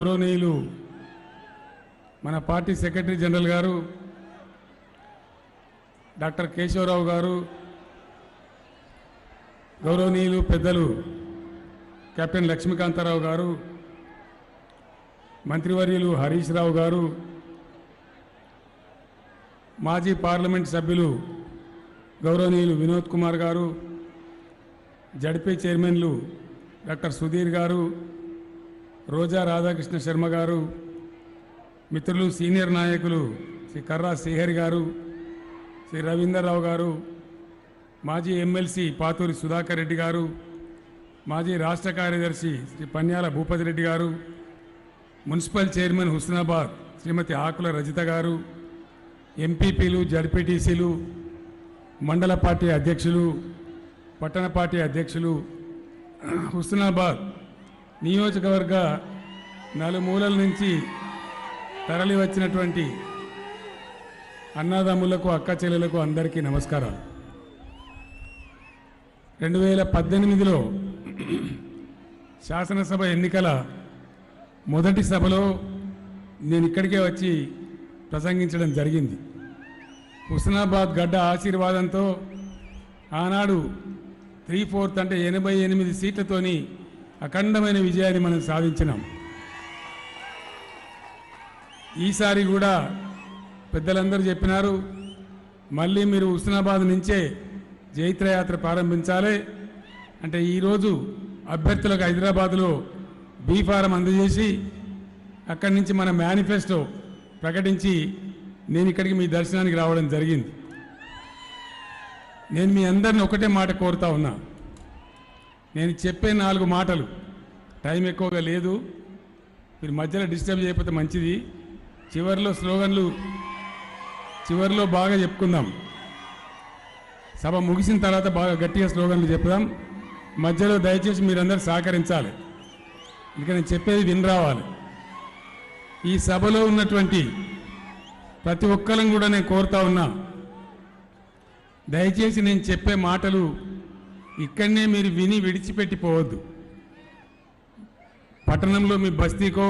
గౌరవనీయులు మన party secretary general గారు డాక్టర్ కేశవరావు గారు, గౌరవనీయులు పెద్దలు కెప్టెన్ లక్ష్మీకాంతారావు గారు, మంత్రివర్యులు హరీష్ రావు గారు, మాజీ పార్లమెంట్ సభ్యులు గౌరవనీయులు వినోద్ కుమార్ గారు, జడ్పీ చైర్మన్లు డాక్టర్ సుధీర్ గారు, రోజా రాధాకృష్ణ శర్మ గారు, మిత్రులు సీనియర్ నాయకులు శ్రీ కర్రా శ్రీహరి గారు, శ్రీ రవీందర్రావు గారు, మాజీ ఎమ్మెల్సీ పాతూరి సుధాకర్ రెడ్డి గారు, మాజీ రాష్ట్ర కార్యదర్శి శ్రీ పన్యాల భూపతి రెడ్డి గారు, మున్సిపల్ చైర్మన్ హుస్నాబాద్ శ్రీమతి ఆకుల రజిత గారు, ఎంపీపీలు, జడ్పీటీసీలు, మండల పార్టీ అధ్యక్షులు, పట్టణ పార్టీ అధ్యక్షులు, హుస్నాబాద్ నియోజకవర్గ నలుమూలల నుంచి తరలి వచ్చినటువంటి అన్నదమ్ములకు, అక్క చెల్లెలకు అందరికీ నమస్కారాలు. 2018లో శాసనసభ ఎన్నికల మొదటి సభలో నేను ఇక్కడికే వచ్చి ప్రసంగించడం జరిగింది. హుస్నాబాద్ గడ్డ ఆశీర్వాదంతో ఆనాడు 3/4 అంటే 88 సీట్లతోని అఖండమైన విజయాన్ని మనం సాధించినాం. ఈసారి కూడా పెద్దలందరూ చెప్పినారు, మళ్ళీ మీరు హుస్నాబాద్ నుంచే జైత్రయాత్ర ప్రారంభించాలి అంటే ఈరోజు అభ్యర్థులకు హైదరాబాద్లో బీ ఫారం అందజేసి అక్కడి నుంచి మన మేనిఫెస్టో ప్రకటించి నేను ఇక్కడికి మీ దర్శనానికి రావడం జరిగింది. నేను మీ అందరిని ఒకటే మాట కోరుతా ఉన్నా. నేను చెప్పే 4 మాటలు, టైం ఎక్కువగా లేదు, మీరు మధ్యలో డిస్టర్బ్ చేయకపోతే మంచిది. చివరిలో స్లోగన్లు చివరిలో బాగా చెప్పుకుందాం. సభ ముగిసిన తర్వాత బాగా గట్టిగా స్లోగన్లు చెప్పుదాం. మధ్యలో దయచేసి మీరందరూ సహకరించాలి. ఇంకా నేను చెప్పేది విని రావాలి. ఈ సభలో ఉన్నటువంటి ప్రతి ఒక్కరం కూడా నేను కోరుతా ఉన్నా, దయచేసి నేను చెప్పే మాటలు ఇక్కడనే మీరు విని విడిచిపెట్టిపోవద్దు. పట్టణంలో మీ బస్తీకో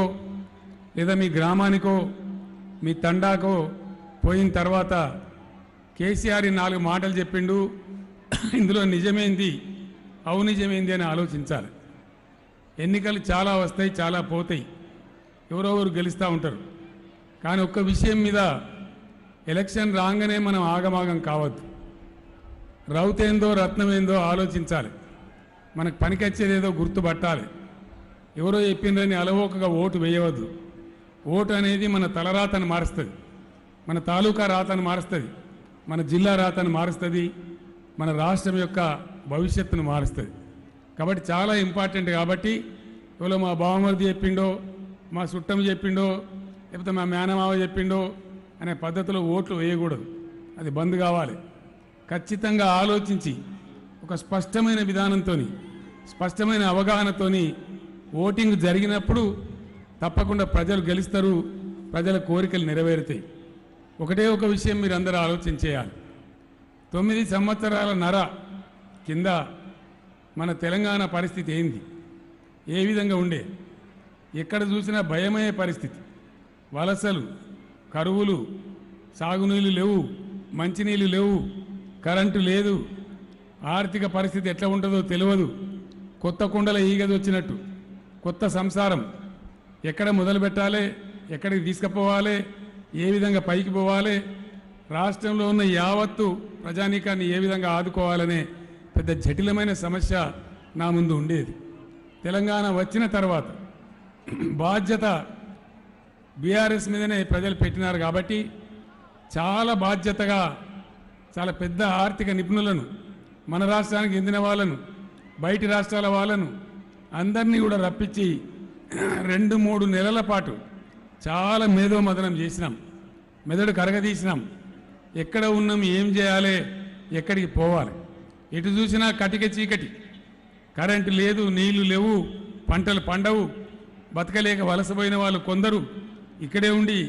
లేదా మీ గ్రామానికో మీ తండాకో పోయిన తర్వాత కేసీఆర్ 4 మాటలు చెప్పిండు, ఇందులో నిజమేంది నిజమేంది అని ఆలోచించాలి. ఎన్నికలు చాలా వస్తాయి, చాలా పోతాయి, ఎవరెవరు గెలుస్తూ ఉంటారు. కానీ ఒక్క విషయం మీద ఎలక్షన్ రాగానే మనం ఆగమాగం కావద్దు. రౌతేందో రత్నమేందో ఆలోచించాలి. మనకు పనికొచ్చేదేదో గుర్తుపట్టాలి. ఎవరో చెప్పిందని అలవోకగా ఓటు వేయవద్దు. ఓటు అనేది మన తలరాతను మారుస్తుంది, మన తాలూకా రాతను మారుస్తుంది, మన జిల్లా రాతను మారుస్తుంది, మన రాష్ట్రం యొక్క భవిష్యత్తును మారుస్తుంది. కాబట్టి చాలా ఇంపార్టెంట్. కాబట్టి ఎవరో మా బావమరిది చెప్పిండో, మా చుట్టం చెప్పిండో, లేకపోతే మా మేనమావ చెప్పిండో అనే పద్ధతిలో ఓట్లు వేయకూడదు. అది బంద్ కావాలి. ఖచ్చితంగా ఆలోచించి ఒక స్పష్టమైన విధానంతో, స్పష్టమైన అవగాహనతోని ఓటింగ్ జరిగినప్పుడు తప్పకుండా ప్రజలు గెలుస్తారు, ప్రజల కోరికలు నెరవేరుతాయి. ఒకటే ఒక విషయం మీరు అందరూ ఆలోచన చేయాలి. 9 సంవత్సరాల నర కింద మన తెలంగాణ పరిస్థితి ఏంది, ఏ విధంగా ఉండే? ఎక్కడ చూసినా భయమయ్యే పరిస్థితి. వలసలు, కరువులు, సాగునీళ్ళు లేవు, మంచినీళ్ళు లేవు, కరెంటు లేదు, ఆర్థిక పరిస్థితి ఎట్లా ఉంటుందో తెలియదు. కొత్త కుండల ఈగది వచ్చినట్టు కొత్త సంసారం. ఎక్కడ మొదలు పెట్టాలి, ఎక్కడికి తీసుకుపోవాలి, ఏ విధంగా పైకి పోవాలి, రాష్ట్రంలో ఉన్న యావత్తు ప్రజానీకాన్ని ఏ విధంగా ఆదుకోవాలనే పెద్ద జటిలమైన సమస్య నా ముందు ఉండేది. తెలంగాణ వచ్చిన తర్వాత బాధ్యత బీఆర్ఎస్ మీదనే ప్రజలు పెట్టినారు. కాబట్టి చాలా బాధ్యతగా చాలా పెద్ద ఆర్థిక నిపుణులను, మన రాష్ట్రానికి చెందిన వాళ్ళను, బయటి రాష్ట్రాల వాళ్ళను అందరినీ కూడా రప్పించి 2-3 నెలల పాటు చాలా మేధోమథనం చేసినాం. మెదడు కరగదీసినాం. ఎక్కడ ఉన్నాం, ఏం చేయాలి, ఎక్కడికి పోవాలి. ఎటు చూసినా కటిక చీకటి, కరెంటు లేదు, నీళ్లు లేవు, పంటలు పండవు, బతకలేక వలసపోయిన వాళ్ళు కొందరు, ఇక్కడే ఉండి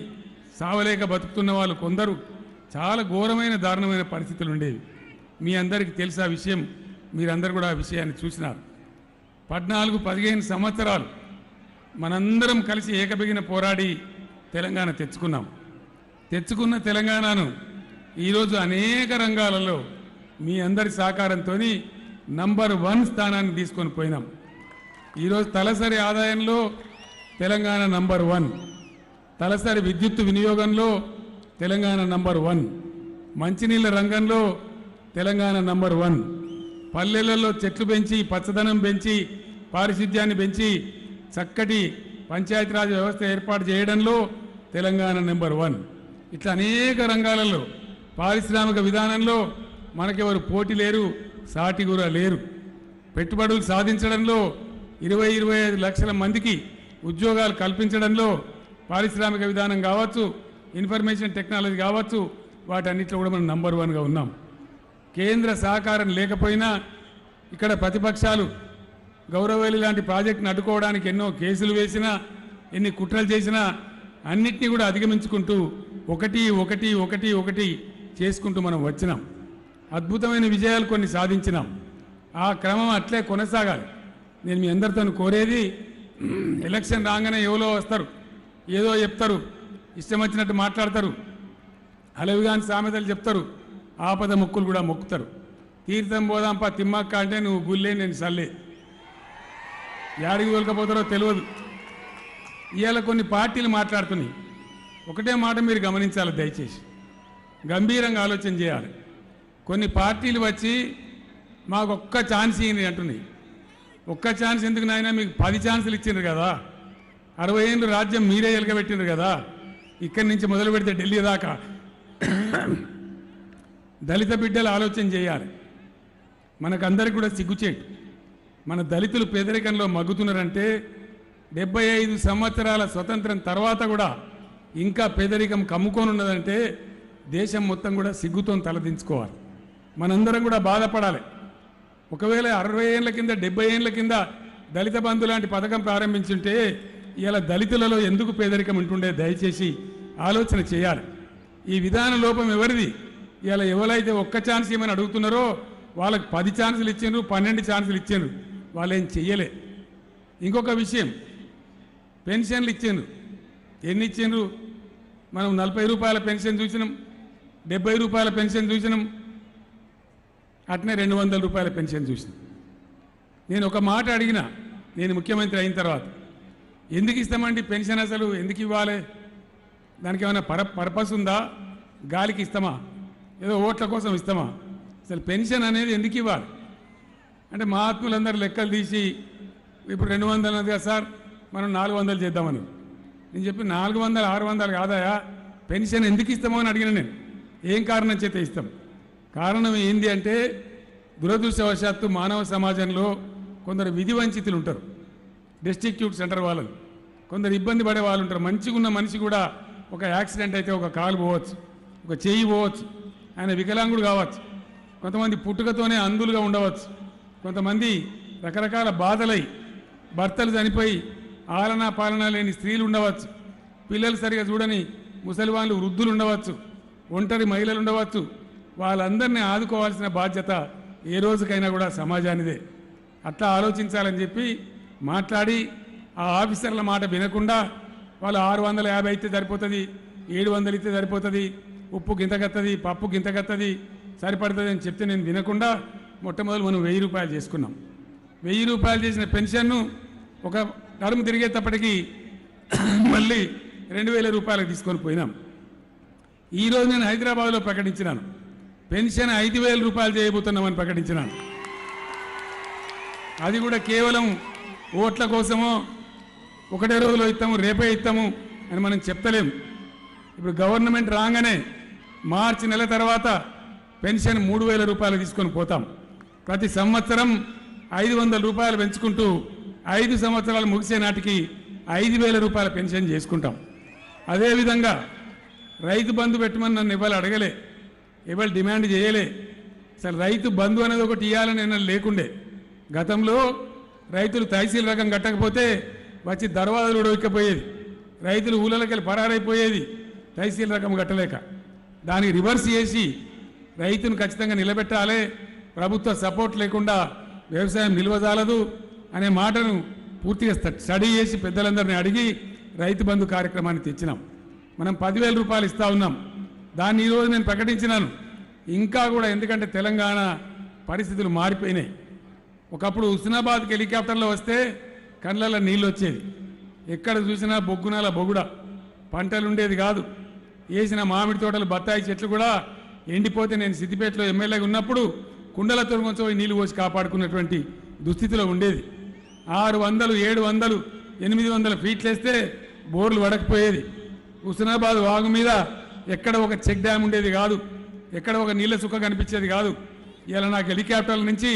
సావలేక బతుకుతున్న వాళ్ళు కొందరు, చాలా ఘోరమైన దారుణమైన పరిస్థితులు ఉండేవి. మీ అందరికీ తెలుసు ఆ విషయం. మీరందరూ కూడా ఆ విషయాన్ని చూసినారు. 14-15 సంవత్సరాలు మనందరం కలిసి ఏకబిగిన పోరాడి తెలంగాణ తెచ్చుకున్న తెలంగాణను ఈరోజు అనేక రంగాలలో మీ అందరి సహకారంతో నంబర్ 1 స్థానాన్ని తీసుకొని పోయినాం. ఈరోజు తలసరి ఆదాయంలో తెలంగాణ నంబర్ 1, తలసరి విద్యుత్ వినియోగంలో తెలంగాణ నంబర్ 1, మంచినీళ్ళ రంగంలో తెలంగాణ నంబర్ 1, పల్లెలలో చెట్లు పెంచి పచ్చదనం పెంచి పారిశుద్ధ్యాన్ని పెంచి చక్కటి పంచాయతీరాజ్ వ్యవస్థ ఏర్పాటు చేయడంలో తెలంగాణ నెంబర్ 1. ఇట్లా అనేక రంగాలలో పారిశ్రామిక విధానంలో మనకెవరు పోటీ లేరు, సాటి కూడా లేరు. పెట్టుబడులు సాధించడంలో 20-25 లక్షల మందికి ఉద్యోగాలు కల్పించడంలో పారిశ్రామిక విధానం కావచ్చు, ఇన్ఫర్మేషన్ టెక్నాలజీ కావచ్చు, వాటన్నిటిలో కూడా మనం నంబర్ 1గా ఉన్నాం. కేంద్ర సహకారం లేకపోయినా ఇక్కడ ప్రతిపక్షాలు గౌరవవేలి లాంటి ప్రాజెక్టును అడ్డుకోవడానికి ఎన్నో కేసులు వేసినా, ఎన్ని కుట్రలు చేసినా అన్నిటినీ కూడా అధిగమించుకుంటూ ఒకటి చేసుకుంటూ మనం వచ్చినాం. అద్భుతమైన విజయాలు కొన్ని సాధించినాం. ఆ క్రమం అట్లే కొనసాగాలి. నేను మీ అందరితో కోరేది, ఎలక్షన్ రాగానే ఎవరో వస్తారు, ఏదో చెప్తారు, ఇష్టం వచ్చినట్టు మాట్లాడతారు, అలవిగాని సామెతలు చెప్తారు, ఆపద మొక్కులు కూడా మొక్కుతారు. తీర్థం పోదాంపా తిమ్మక్క అంటే నువ్వు గుల్లే నేను సల్లే, యాడికి వెళ్ళకపోతారో తెలియదు. ఇవాళ కొన్ని పార్టీలు మాట్లాడుతున్నాయి. ఒకటే మాట మీరు గమనించాలి, దయచేసి గంభీరంగా ఆలోచన చేయాలి. కొన్ని పార్టీలు వచ్చి మాకు ఒక్క ఛాన్స్ ఇవ్వండి అంటున్నాయి. ఒక్క ఛాన్స్ ఎందుకు నాయనా, మీకు 10 ఛాన్సులు ఇచ్చిండ్రు కదా, 60 ఏళ్ళు రాజ్యం మీరే ఎలగబెట్టిండ్రు కదా, ఇక్కడి నుంచి మొదలు పెడితే ఢిల్లీ దాకా దళిత బిడ్డలు ఆలోచన చేయాలి. మనకందరికి కూడా సిగ్గుచేటు. మన దళితులు పేదరికంలో మగ్గుతున్నారంటే 75 సంవత్సరాల స్వతంత్రం తర్వాత కూడా ఇంకా పేదరికం కమ్ముకొని ఉన్నదంటే దేశం మొత్తం కూడా సిగ్గుతో తలదించుకోవాలి. మనందరం కూడా బాధపడాలి. ఒకవేళ 60 ఏళ్ల కింద 70 ఏళ్ల కింద దళిత బంధు లాంటి పథకం ప్రారంభించుంటే ఇలా దళితులలో ఎందుకు పేదరికం ఉంటుండే, దయచేసి ఆలోచన చేయాలి. ఈ విధాన లోపం ఎవరిది? ఇలా ఎవరైతే ఒక్క ఛాన్స్ ఏమని అడుగుతున్నారో వాళ్ళకి 10 ఛాన్సులు ఇచ్చిండ్రు, 12 ఛాన్సులు ఇచ్చిండ్రు, వాళ్ళు ఏం చెయ్యలే. ఇంకొక విషయం, పెన్షన్లు ఇచ్చిండ్రు. ఎన్ని ఇచ్చిండ్రు? మనం 40 రూపాయల పెన్షన్ చూసినాం, 70 రూపాయల పెన్షన్ చూసినాం, అట్నే 200 రూపాయల పెన్షన్ చూసినాం. నేను ఒక మాట అడిగిన, నేను ముఖ్యమంత్రి అయిన తర్వాత, ఎందుకు ఇస్తామండి పెన్షన్, అసలు ఎందుకు ఇవ్వాలి, దానికి ఏమైనా పర్పస్ ఉందా, గాలికి ఇస్తామా, ఏదో ఓట్ల కోసం ఇస్తామా, అసలు పెన్షన్ అనేది ఎందుకు ఇవ్వాలి అంటే మహాత్ములందరూ లెక్కలు తీసి ఇప్పుడు 200 అన్నది కదా సార్, మనం 400 చేద్దామని. నేను చెప్పి 400, 600 కాదాయా, పెన్షన్ ఎందుకు ఇస్తామో అని అడిగిన నేను. ఏం కారణం చేత ఇస్తాం? కారణం ఏంది అంటే, దురదృష్టవశాత్తు మానవ సమాజంలో కొందరు విధి వంచితులు ఉంటారు, డిస్ట్రిక్ట్యూట్ సెంటర్ వాళ్ళు, కొందరు ఇబ్బంది పడే వాళ్ళు ఉంటారు. మంచిగా ఉన్న మనిషి కూడా ఒక యాక్సిడెంట్ అయితే ఒక కాలు పోవచ్చు, ఒక చెయ్యి పోవచ్చు, ఆయన వికలాంగుడు కావచ్చు, కొంతమంది పుట్టుకతోనే అంధులుగా ఉండవచ్చు, కొంతమంది రకరకాల బాధలై భర్తలు చనిపోయి ఆలనా పాలన లేని స్త్రీలు ఉండవచ్చు, పిల్లలు సరిగా చూడని ముసలి వాళ్ళు వృద్ధులు ఉండవచ్చు, ఒంటరి మహిళలు ఉండవచ్చు. వాళ్ళందరినీ ఆదుకోవాల్సిన బాధ్యత ఏ రోజుకైనా కూడా సమాజానిదే. అట్లా ఆలోచించాలని చెప్పి మాట్లాడి ఆ ఆఫీసర్ల మాట వినకుండా వాళ్ళు 650 అయితే సరిపోతుంది, 700 ఇస్తే సరిపోతుంది, ఉప్పు గింతగత్తది, పప్పు గింతగత్తది, సరిపడుతుంది అని చెప్తే నేను వినకుండా మొట్టమొదటి మనం 1000 రూపాయలు చేసుకున్నాం. 1000 రూపాయలు చేసిన పెన్షన్ను ఒక టర్మ్ తిరిగేటప్పటికీ మళ్ళీ 2000 రూపాయలకు తీసుకొని పోయినాం. ఈరోజు నేను హైదరాబాద్లో ప్రకటించినాను, పెన్షన్ 5000 రూపాయలు చేయబోతున్నామని ప్రకటించినాను. అది కూడా కేవలం ఓట్ల కోసమో, ఒకటే రోజులో ఇస్తాము రేపే ఇస్తాము అని మనం చెప్తలేం. ఇప్పుడు గవర్నమెంట్ రాగానే మార్చి నెల తర్వాత పెన్షన్ 3000 రూపాయలు తీసుకొని పోతాం. ప్రతి సంవత్సరం 500 రూపాయలు పెంచుకుంటూ 5 సంవత్సరాలు ముగిసే నాటికి 5000 రూపాయల పెన్షన్ చేసుకుంటాం. అదేవిధంగా రైతు బంధు పెట్టమని నన్ను ఇవాళ అడగలే, ఇవాళ డిమాండ్ చేయలే. అసలు రైతు బంధు అనేది ఒకటి ఇవ్వాలని నేను లేకుండే. గతంలో రైతులు తహసీల్ రకం కట్టకపోతే వచ్చి దర్వాజలు ఉడవకపోయేది, రైతులు ఊళ్ళకెళ్ళి పరారైపోయేది తహసీల్ రకం కట్టలేక. దానికి రివర్స్ చేసి రైతును ఖచ్చితంగా నిలబెట్టాలి, ప్రభుత్వ సపోర్ట్ లేకుండా వ్యవసాయం నిల్వజాలదు అనే మాటను పూర్తిగా స్టడీ చేసి పెద్దలందరినీ అడిగి రైతు బంధు కార్యక్రమాన్ని తెచ్చినాం. మనం 10,000 రూపాయలు ఇస్తా ఉన్నాం. దాన్ని ఈరోజు నేను ప్రకటించినాను. ఇంకా కూడా ఎందుకంటే తెలంగాణ పరిస్థితులు మారిపోయినాయి. ఒకప్పుడు హుస్నాబాద్కి హెలికాప్టర్లో వస్తే కళ్ళల్లో నీళ్ళు వచ్చేది. ఎక్కడ చూసినా బొగ్గునాల బొగుడ, పంటలు ఉండేది కాదు. వేసిన మామిడి తోటలు, బత్తాయి చెట్లు కూడా ఎండిపోతే నేను సిద్దిపేటలో ఎమ్మెల్యేగా ఉన్నప్పుడు కుండలతో కొంచెం నీళ్లు పోసి కాపాడుకున్నటువంటి దుస్థితిలో ఉండేది. 600, 700, 800 ఫీట్లు వేస్తే బోర్లు వడకపోయేది. హుస్నాబాద్ వాగు మీద ఎక్కడ ఒక చెక్ డ్యామ్ ఉండేది కాదు, ఎక్కడ ఒక నీళ్ళ సుక్క కనిపించేది కాదు. ఇలా నాకు హెలికాప్టర్ల నుంచి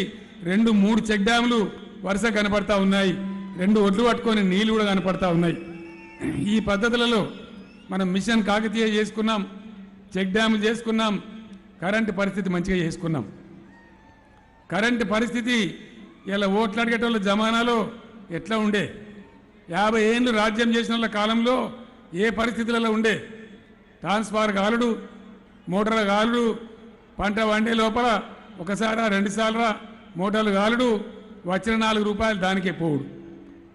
2, 3 చెక్ డ్యాములు వరుస కనపడతా ఉన్నాయి. 2 ఒడ్లు పట్టుకొని నీళ్లు కూడా కనపడతా ఉన్నాయి. ఈ పద్ధతులలో మనం మిషన్ కాకతీయ చేసుకున్నాం, చెక్ డ్యాములు చేసుకున్నాం, కరెంటు పరిస్థితి మంచిగా చేసుకున్నాం. కరెంటు పరిస్థితి ఇలా ఓట్లు అడిగేటోళ్ళ జమానాలో ఎట్లా ఉండే, 50 ఏళ్ళు రాజ్యం చేసిన వాళ్ళ కాలంలో ఏ పరిస్థితులలో ఉండే, ట్రాన్స్ఫార్ కాలుడు, మోటార్ల కాలుడు, పంట వండే లోపల ఒకసారా 2 సార్లు మోటార్లు కాలుడు, వచ్చిన 4 రూపాయలు దానికే పోవుడు.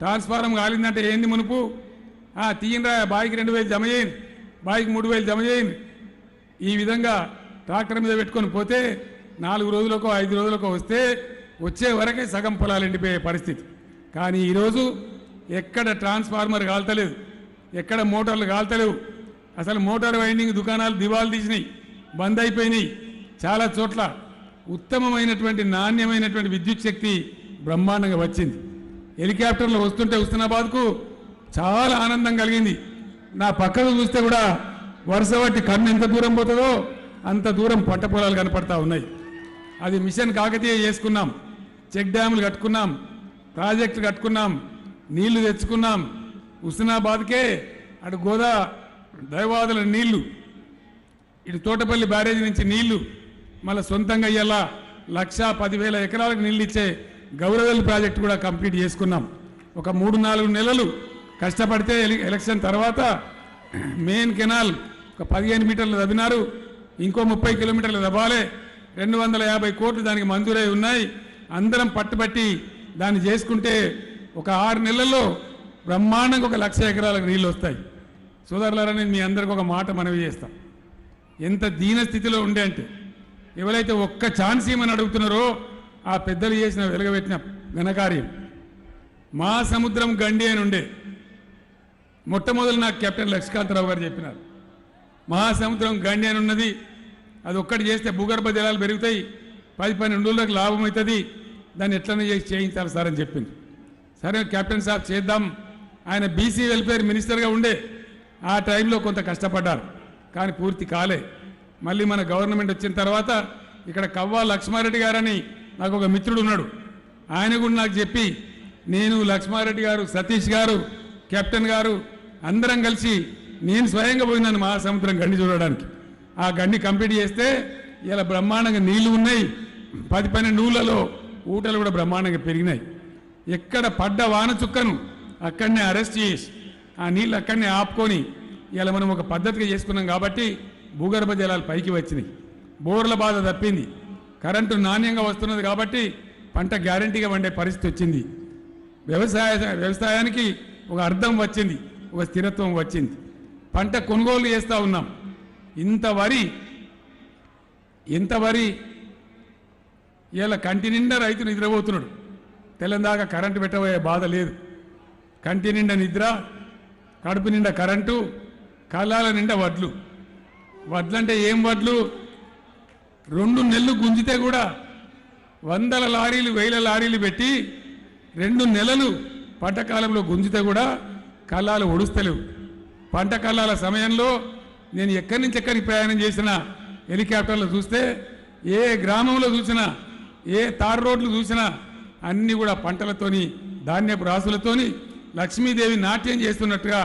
ట్రాన్స్ఫారం కాలిందంటే ఏంది మునుపు, తీయనరా బాయికి 2,000 జమ చేయండి, బాయికి 3,000 జమ చేయండి. ఈ విధంగా ట్రాక్టర్ మీద పెట్టుకొని పోతే 4 రోజులకో 5 రోజులకో వస్తే వచ్చే వరకే సగం పొలాలు ఎండిపోయే పరిస్థితి. కానీ ఈరోజు ఎక్కడ ట్రాన్స్ఫార్మర్ కాల్తలేదు, ఎక్కడ మోటార్లు కాల్తలేవు. అసలు మోటార్ వైండింగ్ దుకాణాలు దివాలు తీసినాయి, బంద్ అయిపోయినాయి. చాలా చోట్ల ఉత్తమమైనటువంటి నాణ్యమైనటువంటి విద్యుత్ శక్తి బ్రహ్మాండంగా వచ్చింది. హెలికాప్టర్లో వస్తుంటే హుస్నాబాద్కు చాలా ఆనందం కలిగింది. నా పక్కకు చూస్తే కూడా వరుస బట్టి కన్ను ఎంత దూరం పోతుందో అంత దూరం పంట పొలాలు కనపడతా ఉన్నాయి. అది మిషన్ కాకతీయ చేసుకున్నాం, చెక్ డ్యాములు కట్టుకున్నాం, ప్రాజెక్టులు కట్టుకున్నాం, నీళ్లు తెచ్చుకున్నాం. హుస్నాబాద్కే అటు గోదా దైవాదుల నీళ్లు, ఇటు తోటపల్లి బ్యారేజీ నుంచి నీళ్లు, మళ్ళీ సొంతంగా ఇయ్యాల 1,10,000 ఎకరాలకు నీళ్ళు ఇచ్చే గౌరవెల్లి ప్రాజెక్టు కూడా కంప్లీట్ చేసుకున్నాం. ఒక 3-4 నెలలు కష్టపడితే ఎలక్షన్ తర్వాత మెయిన్ కెనాల్ ఒక 15 మీటర్లు తవ్వినారు, ఇంకో 30 కిలోమీటర్లు తవ్వాలి. 250 కోట్లు దానికి మంజూరై ఉన్నాయి. అందరం పట్టుబట్టి దాన్ని చేసుకుంటే ఒక 6 నెలల్లో బ్రహ్మాండంగా 1,00,000 ఎకరాలకు నీళ్ళు వస్తాయి. సోదరులారా, నేను మీ అందరికీ ఒక మాట మనవి చేస్తాం. ఎంత దీన స్థితిలో ఉండే అంటే ఎవరైతే ఒక్క ఛాన్స్ ఇవ్వమని అడుగుతున్నారో ఆ పెద్దలు చేసిన వెలుగబెట్టిన ఘనకార్యం. మహాసముద్రం గండి అని ఉండే మొట్టమొదలు నాకు కెప్టెన్ లక్ష్మీకాంతరావు గారు చెప్పినారు, మహాసముద్రం గండి అని ఉన్నది, అది ఒక్కటి చేస్తే భూగర్భ జలాలు పెరుగుతాయి, 10-12 రోజులకు లాభం అవుతుంది, దాన్ని ఎట్లనే చేసి చేయించాలి సార్ అని చెప్పింది. సరే కెప్టెన్ సాబ్ చేద్దాం. ఆయన బీసీ వెల్ఫేర్ మినిస్టర్గా ఉండే ఆ టైంలో కొంత కష్టపడ్డారు, కానీ పూర్తి కాలే. మళ్ళీ మన గవర్నమెంట్ వచ్చిన తర్వాత ఇక్కడ కవ్వా లక్ష్మారెడ్డి గారని నాకు ఒక మిత్రుడు ఉన్నాడు, ఆయన కూడా నాకు చెప్పి నేను లక్ష్మారెడ్డి గారు, సతీష్ గారు, కెప్టెన్ గారు అందరం కలిసి నేను స్వయంగా పోయినాను మహాసముద్రం గండి చూడడానికి. ఆ గండి కంప్లీట్ చేస్తే ఇలా బ్రహ్మాండంగా నీళ్లు ఉన్నాయి. 10-12 ఊళ్ళలో ఊటలు కూడా బ్రహ్మాండంగా పెరిగినాయి. ఎక్కడ పడ్డ వాన చుక్కను అక్కడనే అరెస్ట్ చేసి ఆ నీళ్ళు అక్కడనే ఆపుకొని ఇలా మనం ఒక పద్ధతిగా చేసుకున్నాం. కాబట్టి భూగర్భ జలాలు పైకి వచ్చినాయి, బోర్ల బాధ తప్పింది, కరెంటు నాణ్యంగా వస్తున్నది. కాబట్టి పంట గ్యారంటీగా వండే పరిస్థితి వచ్చింది. వ్యవసాయానికి ఒక అర్థం వచ్చింది, ఒక స్థిరత్వం వచ్చింది. పంట కొనుగోలు చేస్తూ ఉన్నాం. ఇంత వరి ఇలా కంటి నిండా రైతు నిద్రపోతున్నాడు. తెల్లందాకా కరెంటు పెట్టబోయే బాధ లేదు. కంటి నిండా నిద్ర, కడుపు నిండా కరెంటు, కళ్ళాల నిండా వడ్లు. వడ్లంటే ఏం వడ్లు, 2 నెలలు గుంజితే కూడా 100 లారీలు 1000 లారీలు పెట్టి 2 నెలలు పంట కాలంలో గుంజితే కూడా కళ్ళాలు ఒడుస్తలేవు. పంట కళ్ళాల సమయంలో నేను ఎక్కడి నుంచి ఎక్కడికి ప్రయాణం చేసినా హెలికాప్టర్లు చూస్తే ఏ గ్రామంలో చూసినా ఏ తార్ రోడ్లు చూసినా అన్నీ కూడా పంటలతోని, ధాన్యపు రాసులతోని లక్ష్మీదేవి నాట్యం చేస్తున్నట్టుగా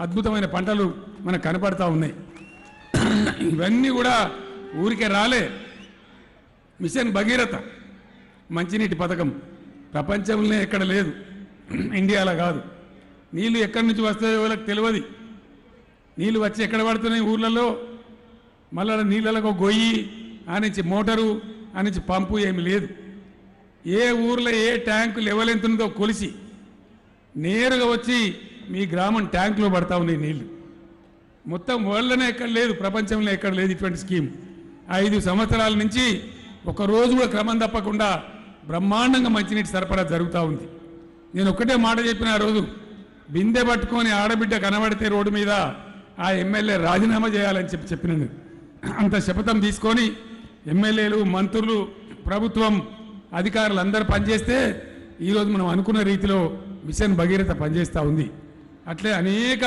అద్భుతమైన పంటలు మనకు కనపడతా ఉన్నాయి. ఇవన్నీ కూడా ఊరికే రాలే. మిషన్ భగీరథ మంచినీటి పథకం ప్రపంచంలోనే ఎక్కడ లేదు, ఇండియాలో కాదు. నీళ్లు ఎక్కడి నుంచి వస్తాయో వాళ్ళకి తెలియదు. నీళ్లు వచ్చి ఎక్కడ పడుతున్నాయి ఊర్లలో, మళ్ళీ నీళ్ళకు గొయ్యి, ఆ నుంచి మోటారు, ఆ నుంచి పంపు ఏమి లేదు. ఏ ఊర్లో ఏ ట్యాంకు లెవెల్ ఎంత ఉందో కొలిసి నేరుగా వచ్చి మీ గ్రామం ట్యాంకులో పడతా ఉన్నాయి నీళ్లు. మొత్తం వరల్డ్లోనే ఎక్కడ లేదు, ప్రపంచంలో ఎక్కడ లేదు ఇటువంటి స్కీమ్. 5 సంవత్సరాల నుంచి ఒక రోజు కూడా క్రమం తప్పకుండా బ్రహ్మాండంగా మంచినీటి సరఫరా జరుగుతూ ఉంది. నేను ఒక్కటే మాట చెప్పిన ఆ రోజు, బిందె పట్టుకొని ఆడబిడ్డ కనబడితే రోడ్డు మీద ఆ ఎమ్మెల్యే రాజీనామా చేయాలని చెప్పినాను. అంత శపథం తీసుకొని ఎమ్మెల్యేలు, మంత్రులు, ప్రభుత్వం అధికారులు అందరూ పనిచేస్తే ఈరోజు మనం అనుకున్న రీతిలో మిషన్ భగీరథ పనిచేస్తూ ఉంది. అట్లే అనేక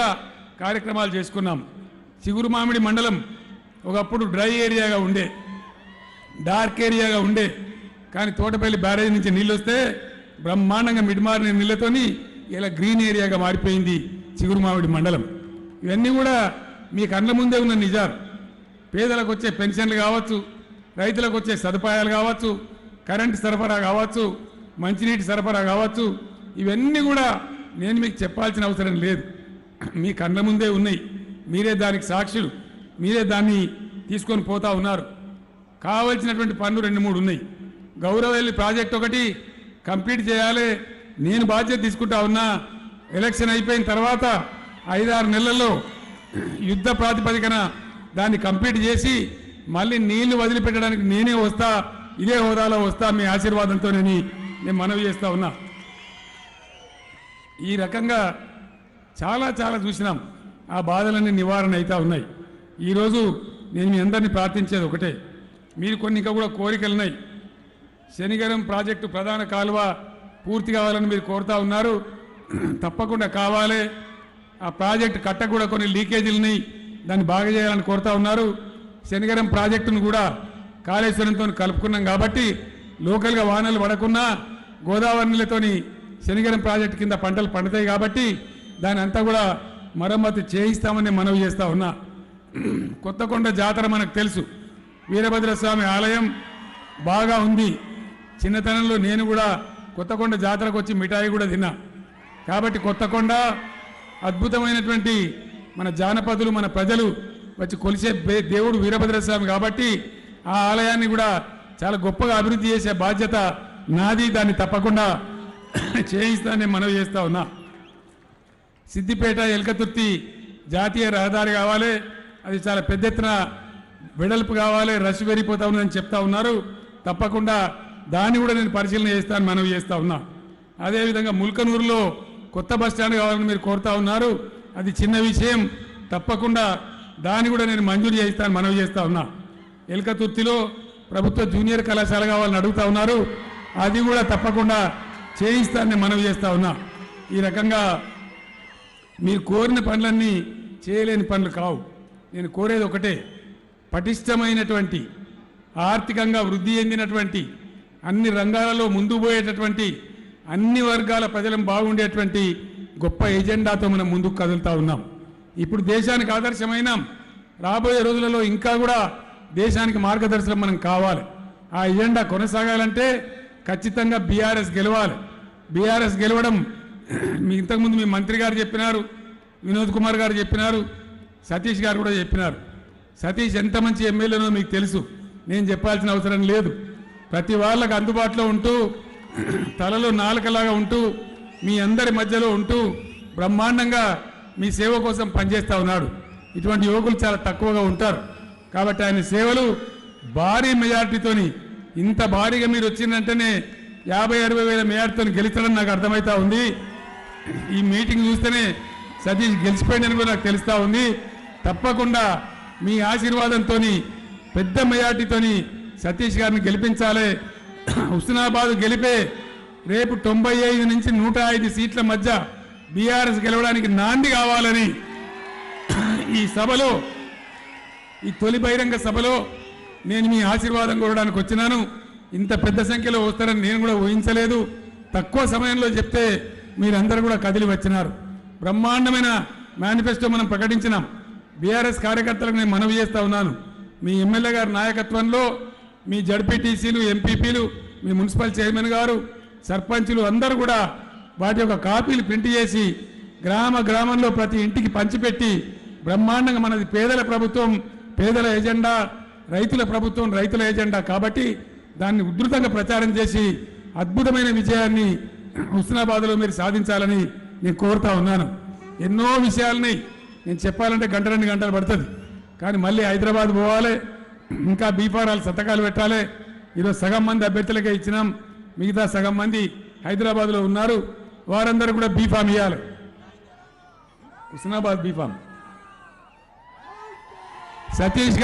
కార్యక్రమాలు చేసుకున్నాం. చిగురుమామిడి మండలం ఒకప్పుడు డ్రై ఏరియాగా ఉండే, డార్క్ ఏరియాగా ఉండే, కానీ తోటపల్లి బ్యారేజ్ నుంచి నీళ్ళు వస్తే బ్రహ్మాండంగా మిడ్మారిన నీళ్ళతోని ఇలా గ్రీన్ ఏరియాగా మారిపోయింది చిగురుమామిడి మండలం. ఇవన్నీ కూడా మీ కళ్ళ ముందే ఉన్న నిజాలు. పేదలకు వచ్చే పెన్షన్లు కావచ్చు, రైతులకు వచ్చే సదుపాయాలు కావచ్చు, కరెంటు సరఫరా కావచ్చు, మంచినీటి సరఫరా కావచ్చు, ఇవన్నీ కూడా నేను మీకు చెప్పాల్సిన అవసరం లేదు, మీ కళ్ళ ముందే ఉన్నాయి. మీరే దానికి సాక్షులు, మీరే దాన్ని తీసుకొని పోతా ఉన్నారు. కావలసినటువంటి పనులు 2-3 ఉన్నాయి. గౌరవెల్లి ప్రాజెక్ట్ ఒకటి కంప్లీట్ చేయాలి. నేను బాధ్యత తీసుకుంటా ఉన్నా. ఎలక్షన్ అయిపోయిన తర్వాత 5-6 నెలల్లో యుద్ధ ప్రాతిపదికన దాన్ని కంప్లీట్ చేసి మళ్ళీ నీళ్లు వదిలిపెట్టడానికి నేనే వస్తా, ఇదే హోదాలో వస్తా, మీ ఆశీర్వాదంతో నేను మనవి చేస్తా ఉన్నా. ఈ రకంగా చాలా చాలా చూసినాం. ఆ బాధలన్నీ నివారణ అవుతా ఉన్నాయి. ఈరోజు నేను మీ అందరినీ ప్రార్థించేది ఒకటే, మీరు కొన్ని ఇంకా కూడా కోరికలు ఉన్నాయి. శనిగరం ప్రాజెక్టు ప్రధాన కాలువ పూర్తి కావాలని మీరు కోరుతా ఉన్నారు. తప్పకుండా కావాలి. ఆ ప్రాజెక్టు కట్ట కూడా కొన్ని లీకేజీలని దాన్ని బాగా చేయాలని కోరుతా ఉన్నారు. శనిగరం ప్రాజెక్టును కూడా కాళేశ్వరంతో కలుపుకున్నాం కాబట్టి లోకల్గా వానలు పడకున్నా గోదావరి నీళ్ళతోని శనిగరం ప్రాజెక్టు కింద పంటలు పండుతాయి కాబట్టి దాని అంతా కూడా మరమ్మతు చేయిస్తామని మనవి చేస్తా ఉన్నా. కొత్తకొండ జాతర మనకు తెలుసు, వీరభద్రస్వామి ఆలయం బాగా ఉంది. చిన్నతనంలో నేను కూడా కొత్తకొండ జాతరకు వచ్చి మిఠాయి కూడా తిన్నా. కాబట్టి కొత్తకొండ అద్భుతమైనటువంటి మన జానపదులు, మన ప్రజలు వచ్చి కొలిసే దేవుడు వీరభద్రస్వామి కాబట్టి ఆ ఆలయాన్ని కూడా చాలా గొప్పగా అభివృద్ధి చేసే బాధ్యత నాది. దాన్ని తప్పకుండా చేయిస్తానని మనవి చేస్తా ఉన్నా. సిద్దిపేట ఎల్కతుర్తి జాతీయ రహదారి కావాలి, అది చాలా పెద్ద ఎత్తున వెడల్పు కావాలి, రష్ పెరిగిపోతా ఉందని చెప్తా ఉన్నారు. తప్పకుండా దాన్ని కూడా నేను పరిశీలన చేస్తాను, మనవి చేస్తా ఉన్నా. అదేవిధంగా ముల్కనూరులో కొత్త బస్ స్టాండ్ కావాలని మీరు కోరుతా ఉన్నారు. అది చిన్న విషయం, తప్పకుండా దాన్ని కూడా నేను మంజూరు చేయిస్తాను, మనవి చేస్తా ఉన్నా. ఎల్కతుర్తిలో ప్రభుత్వ జూనియర్ కళాశాల కావాలని అడుగుతా ఉన్నారు, అది కూడా తప్పకుండా చేయిస్తానని మనవి చేస్తా ఉన్నా. ఈ రకంగా మీరు కోరిన పనులన్నీ చేయలేని పనులు కావు. నేను కోరేది ఒకటే, పటిష్టమైనటువంటి, ఆర్థికంగా వృద్ధి చెందినటువంటి, అన్ని రంగాలలో ముందు పోయేటటువంటి, అన్ని వర్గాల ప్రజలను బాగుండేటువంటి గొప్ప ఎజెండాతో మనం ముందుకు కదులుతా ఉన్నాం. ఇప్పుడు దేశానికి ఆదర్శమైనాం. రాబోయే రోజులలో ఇంకా కూడా దేశానికి మార్గదర్శనం మనం కావాలి. ఆ ఎజెండా కొనసాగాలంటే ఖచ్చితంగా బీఆర్ఎస్ గెలవాలి. బీఆర్ఎస్ గెలవడం ఇంతకుముందు మీ మంత్రి గారు చెప్పినారు, వినోద్ కుమార్ గారు చెప్పినారు, సతీష్ గారు కూడా చెప్పినారు. సతీష్ ఎంత మంచి ఎమ్మెల్యేనో మీకు తెలుసు, నేను చెప్పాల్సిన అవసరం లేదు. ప్రతి వాళ్ళకు అందుబాటులో ఉంటూ, తలలో నాలుకలాగా ఉంటూ, మీ అందరి మధ్యలో ఉంటూ బ్రహ్మాండంగా మీ సేవ కోసం పనిచేస్తూ ఉన్నాడు. ఇటువంటి యువకులు చాలా తక్కువగా ఉంటారు. కాబట్టి ఆయన సేవలు భారీ మెజార్టీతోని, ఇంత భారీగా మీరు వచ్చిందంటేనే 50-60 వేల మెజార్టీతో గెలుస్తాడని నాకు అర్థమవుతా ఉంది. ఈ మీటింగ్ చూస్తేనే సతీష్ గెలిచిపోయిందని కూడా నాకు తెలుస్తూ ఉంది. తప్పకుండా మీ ఆశీర్వాదంతో పెద్ద మెజార్టీతోని సతీష్ గారిని గెలిపించాలి. హుస్నాబాద్ గెలిపే రేపు 95 నుంచి 105 సీట్ల మధ్య బీఆర్ఎస్ గెలవడానికి నాంది కావాలని ఈ సభలో, ఈ తొలి బహిరంగ సభలో నేను మీ ఆశీర్వాదం కోరడానికి వచ్చినాను. ఇంత పెద్ద సంఖ్యలో వస్తారని నేను కూడా ఊహించలేదు. తక్కువ సమయంలో చెప్తే మీరందరూ కూడా కదిలి వచ్చినారు. బ్రహ్మాండమైన మేనిఫెస్టో మనం ప్రకటించినాం. బీఆర్ఎస్ కార్యకర్తలకు నేను మనవి చేస్తా ఉన్నాను, మీ ఎమ్మెల్యే గారి నాయకత్వంలో మీ జడ్పీటీసీలు, ఎంపీపీలు, మీ మున్సిపల్ చైర్మన్ గారు, సర్పంచులు అందరూ కూడా వాటి యొక్క కాపీలు ప్రింట్ చేసి గ్రామంలో ప్రతి ఇంటికి పంచిపెట్టి బ్రహ్మాండంగా మనది పేదల ప్రభుత్వం, పేదల ఎజెండా, రైతుల ప్రభుత్వం, రైతుల ఎజెండా కాబట్టి దాన్ని ఉధృతంగా ప్రచారం చేసి అద్భుతమైన విజయాన్ని హుస్నాబాద్లో మీరు సాధించాలని నేను కోరుతా ఉన్నాను. ఎన్నో విషయాలని నేను చెప్పాలంటే గంట 2 గంటలు పడుతుంది. కానీ మళ్ళీ హైదరాబాద్ పోవాలి, ఇంకా బీఫారాలు సంతకాలు పెట్టాలి. ఈరోజు సగం మంది అభ్యర్థులకే ఇచ్చినాం, మిగతా సగం మంది హైదరాబాద్లో ఉన్నారు. వారందరూ కూడా బీఫామ్ ఇవ్వాలి. హుస్నాబాద్ బీఫామ్ సతీష్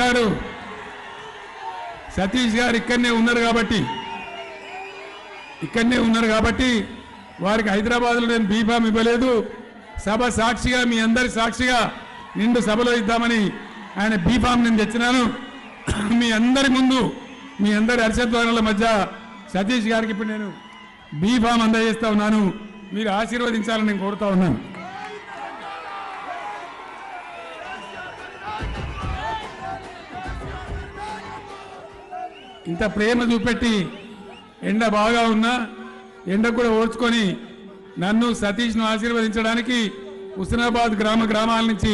గారు ఇక్కడనే ఉన్నారు కాబట్టి వారికి హైదరాబాద్లో నేను బీఫామ్ ఇవ్వలేదు. సభ సాక్షిగా, మీ అందరి సాక్షిగా నిండు సభలో ఇద్దామని ఆయన బీఫామ్ నేను తెచ్చినాను. మీ అందరి ముందు, మీ అందరి హర్షధ్వానాల మధ్య సతీష్ గారికి ఇప్పుడు నేను బీఫామ్ అందజేస్తా ఉన్నాను. మీరు ఆశీర్వదించాలని నేను కోరుతా ఉన్నాను. ఇంత ప్రేమ చూపెట్టి ఎండ బాగా ఉన్నా ఎండ కూడా ఓర్చుకొని నన్ను సతీష్ను ఆశీర్వదించడానికి హుస్నాబాద్ గ్రామాల నుంచి